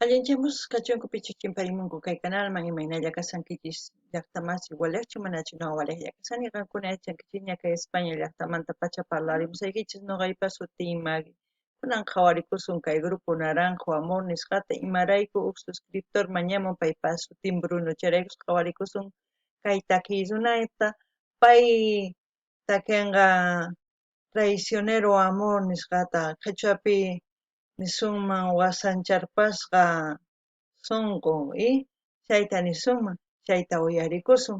Allinchamos kachunku pichuchimparimunku kay canalman imaynalla kasankichis llaqtamasi waleqchu manachu no waleqlla kasani qankuna aychankichis ña kay España llaqtamanta pacha parlarimusaykichis noqaypas sutii Magui. Kunan qhawarikusun kay Grupo Naranjo Amor nisqata imarayku huk suscriptor mañamun paypas sutin Bruno chayraykus qhawarikusun kay takiy runata pay takinqa Traicionero Amor nisqata qhachuapi nisunman wasancharpasqa sunqu chayta nisunman chayta uyarikusun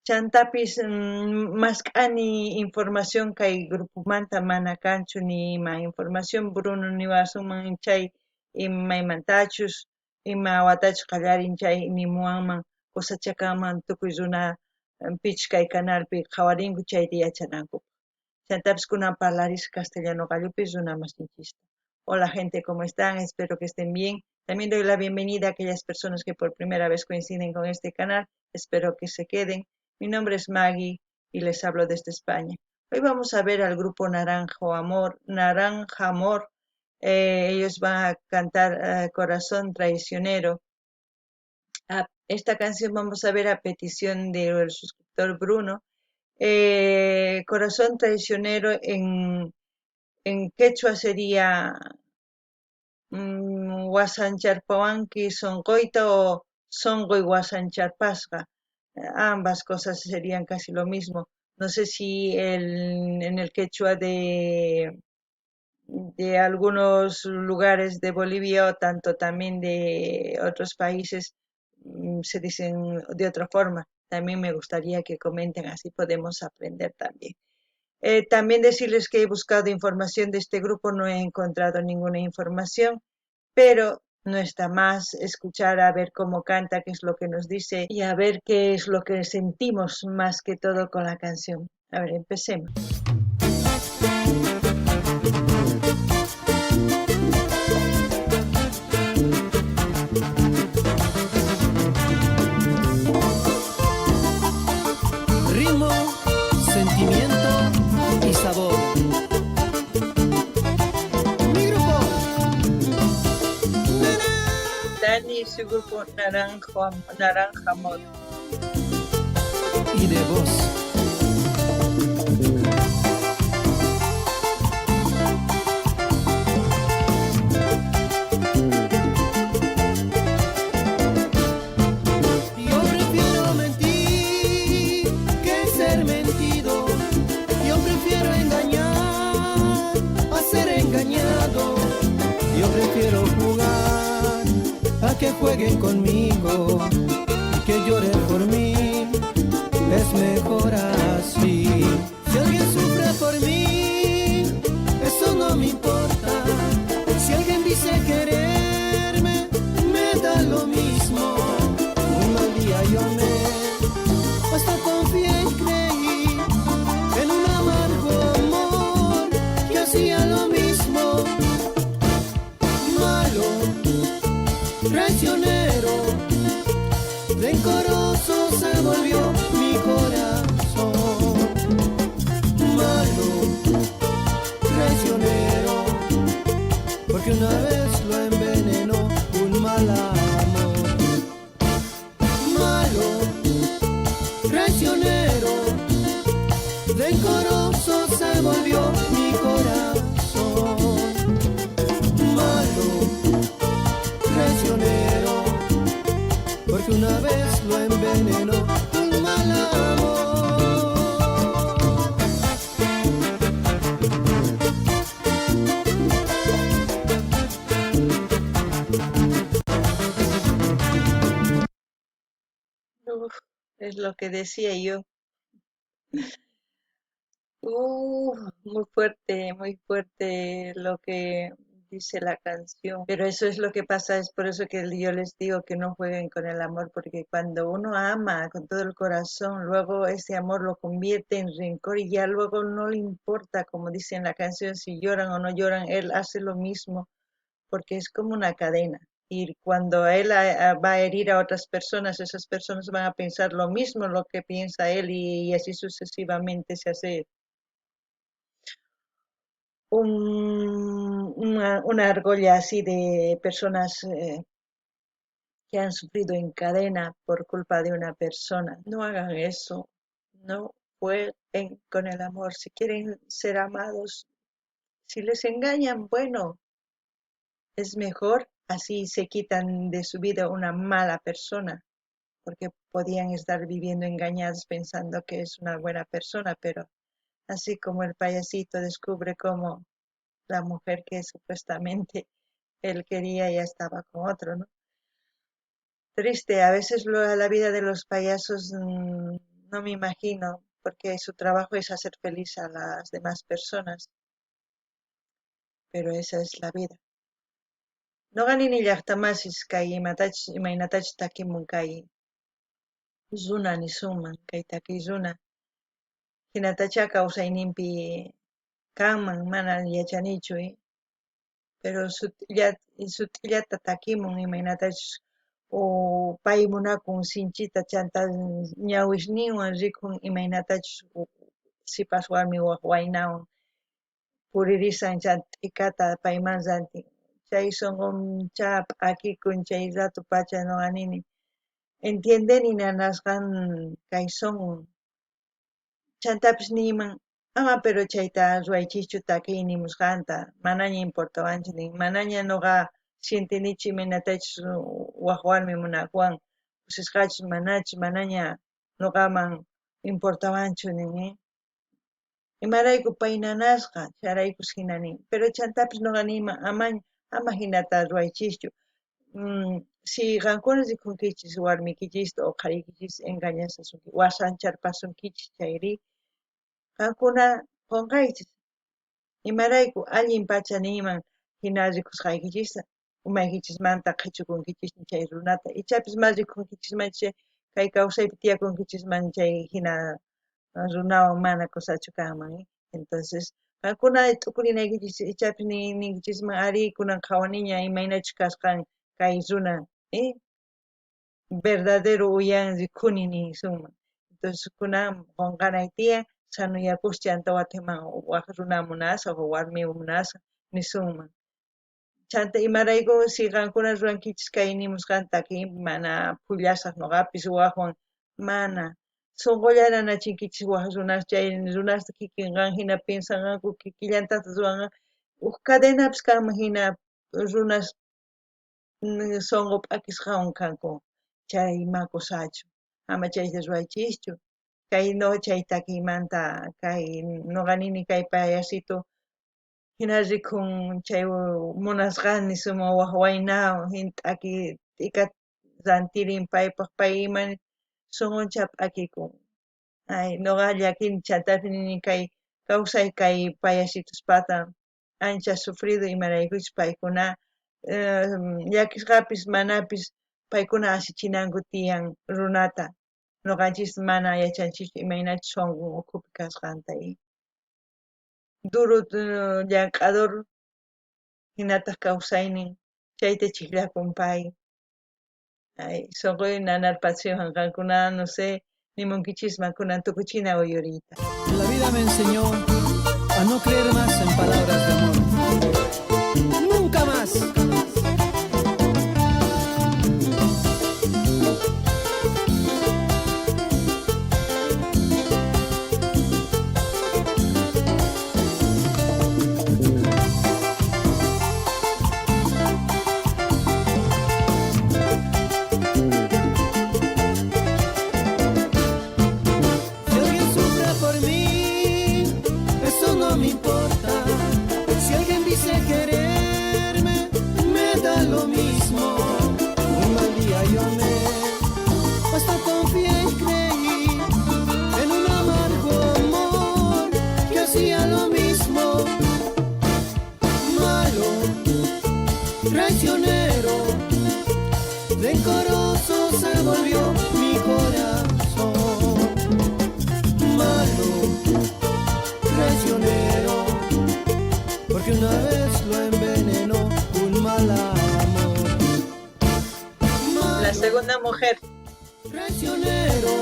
chantapis mask'ani información kay grupumanta mana kanchu ni ima información Bruno niwasunman chay imaymantachus ima watachus qallarin chay nimuwanman kusachakanman tukuy runa pichqa kay canalpi qhawarinku chayta yachanankupaq chantapis kunan parlarisqa castellano gallopi runa masinchista. Hola gente, ¿cómo están? Espero que estén bien. También doy la bienvenida a aquellas personas que por primera vez coinciden con este canal. Espero que se queden. Mi nombre es Maggie y les hablo desde España. Hoy vamos a ver al grupo Naranja Amor. Ellos van a cantar Corazón Traicionero. Esta canción vamos a ver a petición del suscriptor Bruno. Corazón Traicionero en quechua sería Wasancharpawanki sonqoyta o sonqoy wasancharpasqa. Ambas cosas serían casi lo mismo. No sé si en el quechua de algunos lugares de Bolivia o tanto también de otros países se dicen de otra forma. También me gustaría que comenten, así podemos aprender también. También decirles que he buscado información de este grupo, no he encontrado ninguna información, pero no está más escuchar a ver cómo canta, qué es lo que nos dice y a ver qué es lo que sentimos más que todo con la canción. A ver, empecemos. Ritmo, sentimiento y sabor. Mi grupo. Dani y su grupo Naranja Amor. Y de voz. Yo prefiero mentir que ser mentido. Yo prefiero engañar a ser engañado. Yo prefiero jugar a que jueguen conmigo y que lloren por mí. Es mejor así. Si alguien sufre por mí, eso no me importa. Si alguien dice quererme, me da lo mismo. Un mal día yo hasta confié y creí en un amargo amor que hacía lo mismo. Malo, traicionero, rencoroso se volvió mi corazón. Malo, traicionero, porque una vez lo envenenó un mal amor. Malo, traicionero, rencoroso se volvió mi corazón. Malo, traicionero, porque una vez lo envenenó un mal amor. Uf, es lo que decía yo. Muy fuerte lo que dice la canción. Pero eso es lo que pasa, es por eso que yo les digo que no jueguen con el amor, porque cuando uno ama con todo el corazón, luego ese amor lo convierte en rencor y ya luego no le importa, como dice en la canción, si lloran o no lloran, él hace lo mismo, porque es como una cadena. Y cuando él va a herir a otras personas, esas personas van a pensar lo mismo lo que piensa él y así sucesivamente se hace una argolla así de personas que han sufrido en cadena por culpa de una persona. No hagan eso, no jueguen con el amor. Si quieren ser amados, si les engañan, bueno, es mejor, así se quitan de su vida una mala persona, porque podían estar viviendo engañados pensando que es una buena persona, pero así como el payasito descubre cómo la mujer que supuestamente él quería ya estaba con otro, ¿no? Triste, a veces la vida de los payasos no me imagino, porque su trabajo es hacer feliz a las demás personas, pero esa es la vida. Noqanini llaqtamasis kay imaynatachus takimun kay runa nishuman, kay takiy runa. Hinatacha kawsayninpi kanman mana yachanichu, pero sut'illata takimun imaynatachus pay munakun sinchita chanta ñawishninwan rikun imaynatachus sipas warmi waq waynawan puririsan chanta t'ikata payman rantin. Chay sunquncha p'akikun chay rato pacha noqanini entiendeni nanasqan kay sunqun chantapis niyman ama pero chayta ruwaychischu takiy nimusqanta manaña importawanchu nin manaña nuqa sientinichu imaynatachus waq warmi munaqwan pusishqachus manachu manaña nuqaman importawanchu nin imarayku pay nanasqa chayraykus hina nin pero chantapis nuqa niyman ama hinata ruwaychischu si qankuna rikunkichis warmikichista o qharikichis engañasasunki wasancharpasunkichis chayri qankuna qunqaychis imarayku allin pacha niyman hina rikusqaykichista umaykichismanta qhichukunkichis chay runata ichapis mas rikunkichishmancha kay kawsaypi tiyakunkichisman chay hina runawan mana kusachu kanman entonces qankuna t'ukurinaykichis ichapis ninkichisman ari kunan qhawaniña imaynachus kasqan kay runa verdadero uyan rikuni nisunman entonces kunan qunqanay tiyan sanuyakuscha antawatiman waq runa munasqa o warmi munasqa nisunman chanta imarayku si qankuna rurankichis kay nimusqanta takinpi mana pullasaq nuqapis waqwan mana sunqullaranachinkichis waq runas chay runasta kikin qan hina pensanqaku kikillantata ruranqa huk cadenapis kanman hina runas sunqu p'akisqawan kanku chay makusachu ama chayta ruwaychischu kay chay takiymanta kay nuqa nini kay payasito hina rikun chay munasqani sumaq waq waynawan hina t'aki t'ikata rantirin paypaq pay ima sunquncha p'akikun nuqa llakini chaytapi nini kay kawsay kay payasituspata ancha sufrido imaraykuchus paykuna llakisqapis manapis paykuna asichinanku tiyan runata nuqanchis mana yachanchikchu imaynachus sunqun ukhupi kasqanta duro llank'ador hinataq kawsaynin chayta chiqllakun pay sunquyta nanarpachiwan qankuna no sé nimunkichisman kunan tukuchina uyuriyta. La vida me enseñó a no creer más en palabras de amor. Nunca más. Traicionero, rencoroso se volvió mi corazón. Malo, traicionero, porque una vez lo envenenó un mal amor. Malo, la segunda mujer. Traicionero,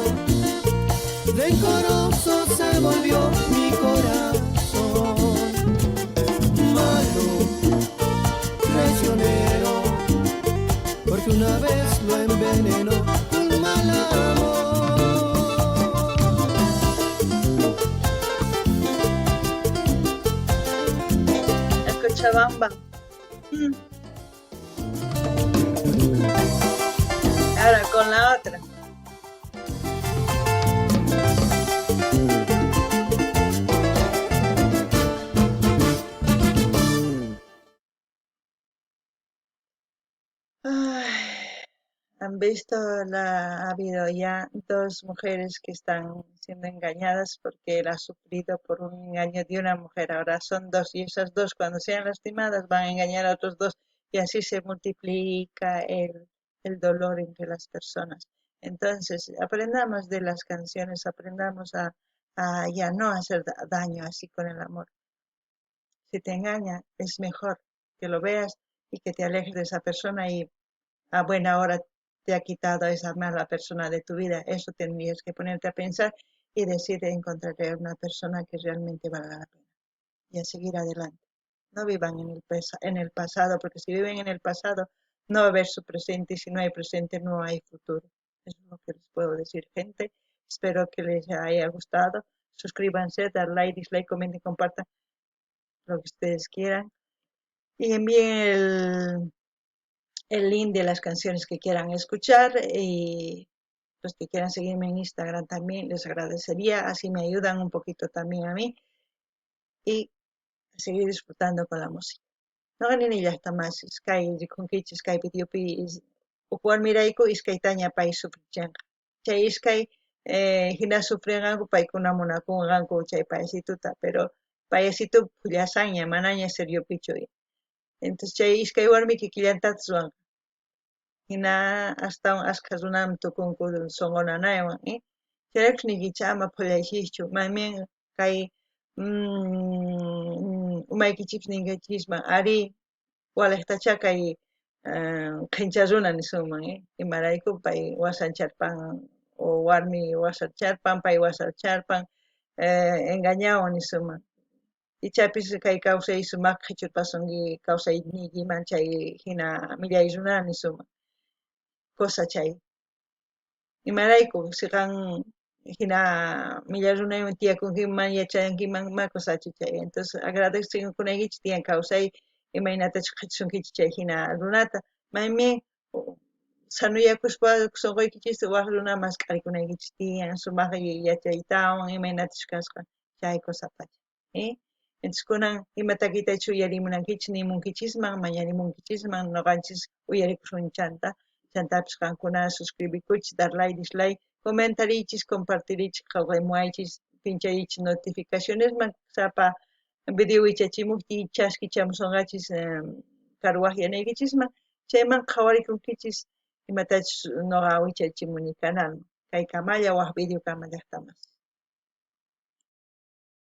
rencoroso se volvió mi corazón. Malo, traicionero, porque una vez lo envenenó un mal amor. El Cochabamba. Ahora con la otra. Ay, han visto, ha habido ya dos mujeres que están siendo engañadas porque él ha sufrido por un engaño de una mujer. Ahora son dos y esas dos cuando sean lastimadas van a engañar a otros dos y así se multiplica el dolor entre las personas. Entonces, aprendamos de las canciones, aprendamos a ya no hacer daño así con el amor. Si te engaña, es mejor que lo veas y que te alejes de esa persona y a buena hora te ha quitado a esa mala persona de tu vida. Eso tendrías que ponerte a pensar y decir, encontraré una persona que realmente valga la pena y a seguir adelante. No vivan en el pasado, porque si viven en el pasado no va a haber su presente y si no hay presente no hay futuro. Eso es lo que les puedo decir, gente. Espero que les haya gustado. Suscríbanse, dar like, dislike, comenten, compartan lo que ustedes quieran y envíen el link de las canciones que quieran escuchar y los que quieran seguirme en Instagram también les agradecería, así me ayudan un poquito también a mí y a seguir disfrutando con la música. No ganin ella hasta más, Sky, con Kitch, Sky, Pitiopi, Juan Miraico, y Sky Taña, País Sufrichan. Chay Sky, Hina sufren algo, Pai con una mona, con Ganco, Chay Paisito, pero Paisito, Puyasaña, Manaña, Serio Picho. Entonces, Chay Sky Warmi, Kikilan Tatsuan. Hina hasta askazunam tukunkun songonanaywan, chayraykniqui chama phullashishchu maymin kay umaykichipis ninkachisman ari walaktachá kay qhincha runa nisunman, imarayku pay wasancharpan o warmi wasacharpan pay wasacharpan engañawan nisunman ichapis kay kawsay sumaq qhichurpasunki kawsaynikiman chay hina millay runa nisunman cosa chay. Imarayku siqan hina millar runayman tiyakunkiman yachankiman ma cosachi chay. Entonces agradecimienkunaykichis tiyan kawsay imaynatachus qhechishunkichis chay hina runata maymi sanuyakushpa sunquykichis waq runa masqharikunaykichis tiyan sumaq yachaytawan imaynatachu kasqa chay cosapacha. Entonces kunan ima takitaychu uyarimunankichis nimunkichisman mañarimunkichisman noqanchis uyarikushunchanta chantapis qankuna suscribikuchis dar like dislike comentarichis compartirichis qawqaymuaychis pinchaychis notificacionesman sapa video wichachimukti chaskichamusunqachis karuwaq yanaykichisman chayman qhawarikunkichis imatachus noqa wichachimuni canalman kay kamalla waq video kama llaqtamas.